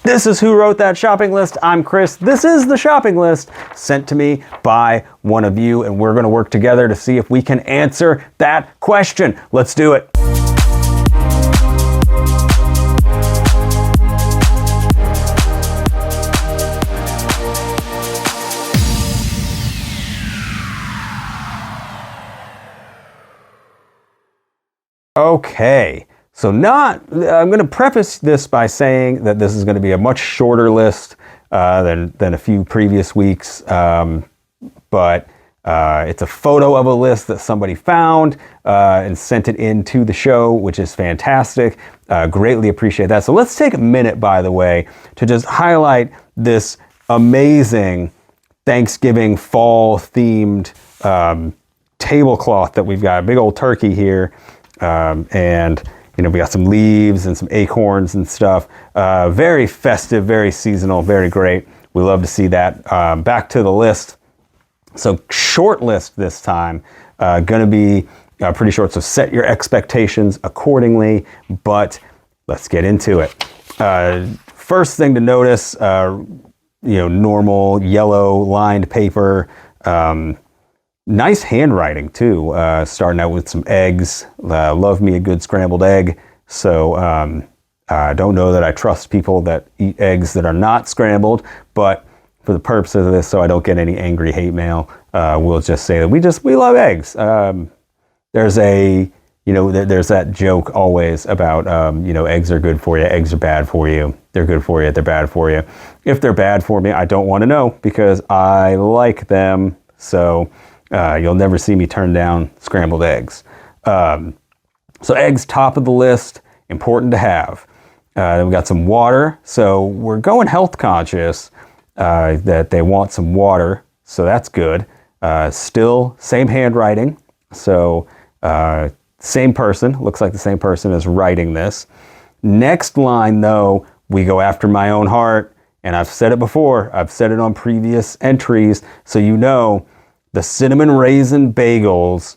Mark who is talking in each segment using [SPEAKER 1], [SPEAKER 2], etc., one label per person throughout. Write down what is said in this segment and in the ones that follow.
[SPEAKER 1] This is Who Wrote That Shopping List. I'm Chris. This is the shopping list sent to me by one of you, and we're going to work together to see if we can answer that question. Let's do it. Okay. So I'm going to preface this by saying that this is going to be a much shorter list than a few previous weeks, but it's a photo of a list that somebody found and sent it in to the show, which is fantastic. Greatly appreciate that. So let's take a minute, by the way, to just highlight this amazing Thanksgiving fall-themed tablecloth that we've got. A big old turkey here, and we got some leaves and some acorns and stuff. Very festive, very seasonal, very great. We love to see that. Back to the list. So short list this time. Going to be pretty short, so set your expectations accordingly, but let's get into it. First thing to notice, normal yellow lined paper. Nice handwriting too, starting out with some eggs. Love me a good scrambled egg. So I don't know that I trust people that eat eggs that are not scrambled, but for the purposes of this, so I don't get any angry hate mail, we'll just say that we love eggs. There's that joke always about, eggs are good for you, eggs are bad for you. They're good for you, they're bad for you. If they're bad for me, I don't want to know because I like them. So you'll never see me turn down scrambled eggs. So eggs, top of the list, important to have. Then we got some water. So we're going health conscious, that they want some water. So that's good. Still same handwriting. So same person, looks like the same person is writing this. Next line though, we go after my own heart. And I've said it before, I've said it on previous entries. So the cinnamon raisin bagels,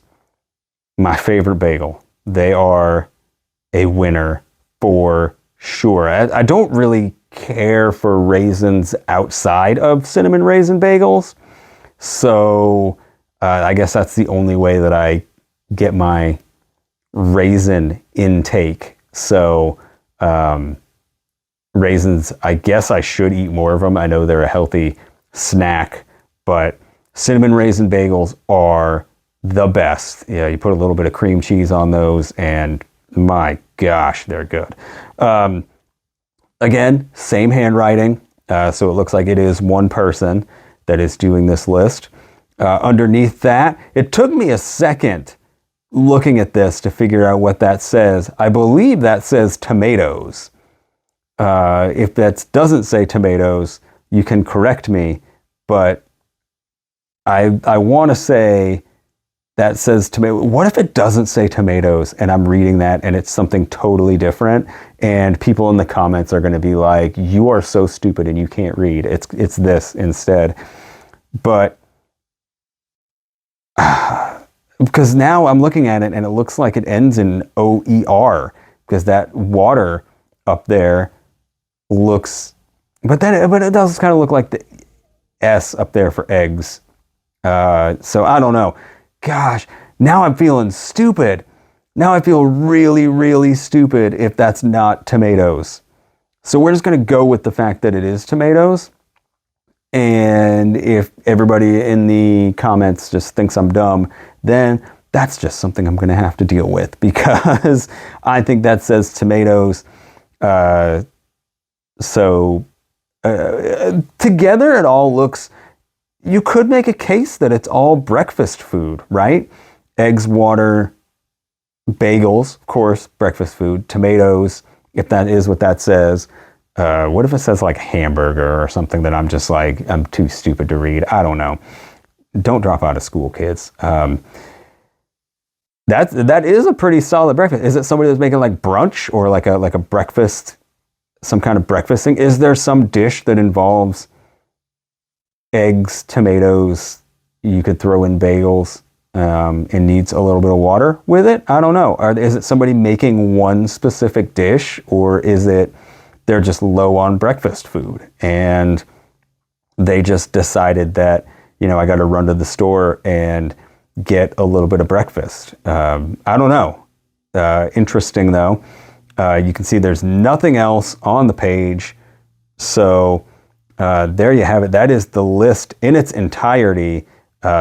[SPEAKER 1] my favorite bagel. They are a winner for sure. I don't really care for raisins outside of cinnamon raisin bagels. So I guess that's the only way that I get my raisin intake. So raisins, I guess I should eat more of them. I know they're a healthy snack, but cinnamon raisin bagels are the best. Yeah, you put a little bit of cream cheese on those and my gosh, they're good. Again, same handwriting. So it looks like it is one person that is doing this list. Underneath that, it took me a second looking at this to figure out what that says. I believe that says tomatoes. If that doesn't say tomatoes, you can correct me, but I want to say that says tomato. What if it doesn't say tomatoes and I'm reading that and it's something totally different and people in the comments are going to be like, you are so stupid and you can't read. It's this instead. But because now I'm looking at it and it looks like it ends in OER because that water up there looks, but it does kind of look like the S up there for eggs. So I don't know. Gosh, now I'm feeling stupid. Now I feel really, really stupid if that's not tomatoes. So we're just going to go with the fact that it is tomatoes. And if everybody in the comments just thinks I'm dumb, then that's just something I'm going to have to deal with because I think that says tomatoes. So together it all looks, you could make a case that it's all breakfast food, right? Eggs, water, bagels, of course, breakfast food, tomatoes, if that is what that says. What if it says like hamburger or something that I'm just like, I'm too stupid to read? I don't know. Don't drop out of school, kids. That is a pretty solid breakfast. Is it somebody that's making like brunch or like a breakfast, some kind of breakfast thing? Is there some dish that involves eggs, tomatoes, you could throw in bagels, and needs a little bit of water with it? I don't know. Is it somebody making one specific dish, or is it they're just low on breakfast food. And they just decided that, you know, I got to run to the store and get a little bit of breakfast. I don't know. Interesting though. You can see there's nothing else on the page. So there you have it. That is the list in its entirety,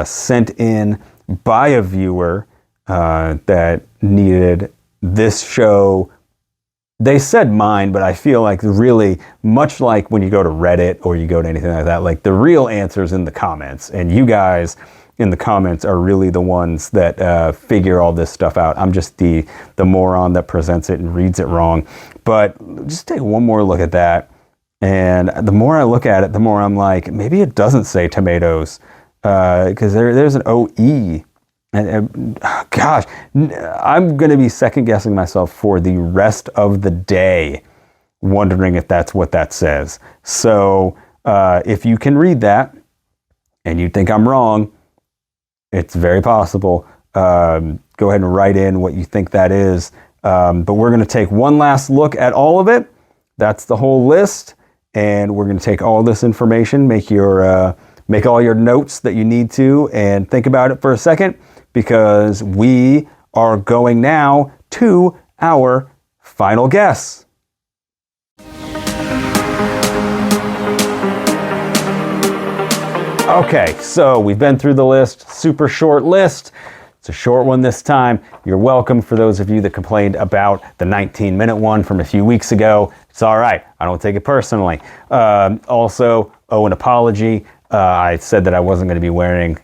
[SPEAKER 1] sent in by a viewer that needed this show. They said mine, but I feel like really much like when you go to Reddit or you go to anything like that, like the real answer's in the comments, and you guys in the comments are really the ones that figure all this stuff out. I'm just the moron that presents it and reads it wrong. But just take one more look at that. And the more I look at it, the more I'm like, maybe it doesn't say tomatoes, because there's an OE. And gosh, I'm going to be second guessing myself for the rest of the day, wondering if that's what that says. So if you can read that and you think I'm wrong, it's very possible. Go ahead and write in what you think that is. But we're going to take one last look at all of it. That's the whole list. And we're going to take all this information, make all your notes that you need to, and think about it for a second, because we are going now to our final guess. Okay, so we've been through the list, super short list. It's a short one this time. You're welcome for those of you that complained about the 19-minute one from a few weeks ago. It's all right. I don't take it personally. Also, an apology. I said that I wasn't going to be wearing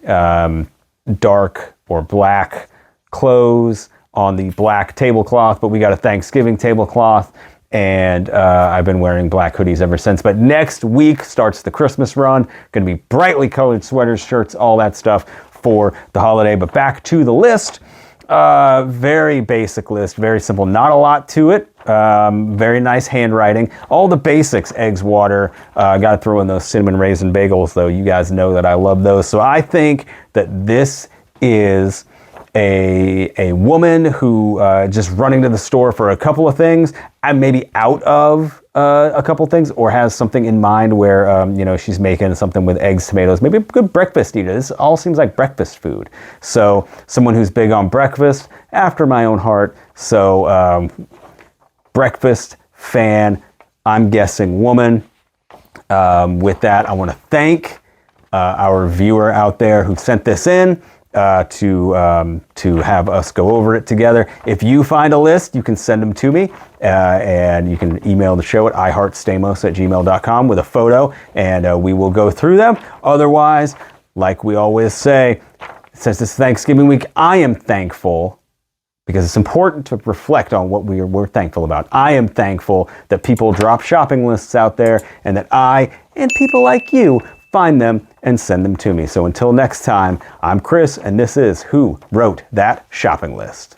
[SPEAKER 1] dark or black clothes on the black tablecloth, but we got a Thanksgiving tablecloth, and I've been wearing black hoodies ever since. But next week starts the Christmas run. Going to be brightly colored sweaters, shirts, all that stuff for the holiday. But back to the list. Very basic list, very simple, not a lot to it. Very nice handwriting. All the basics: eggs, water. Got to throw in those cinnamon raisin bagels, though. You guys know that I love those. So I think that this is a woman who just running to the store for a couple of things, and maybe out of a couple things, or has something in mind where she's making something with eggs, tomatoes, maybe a good breakfast eater. This all seems like breakfast food. So someone who's big on breakfast, after my own heart. So breakfast fan, I'm guessing woman. With that, I want to thank our viewer out there who sent this in. To have us go over it together. If you find a list, you can send them to me, and you can email the show at iheartstamos@gmail.com with a photo, and we will go through them. Otherwise, like we always say, since it's Thanksgiving week, I am thankful, because it's important to reflect on what we're thankful about. I am thankful that people drop shopping lists out there, and that I and people like you find them and send them to me. So until next time, I'm Chris, and this is Who Wrote That Shopping List.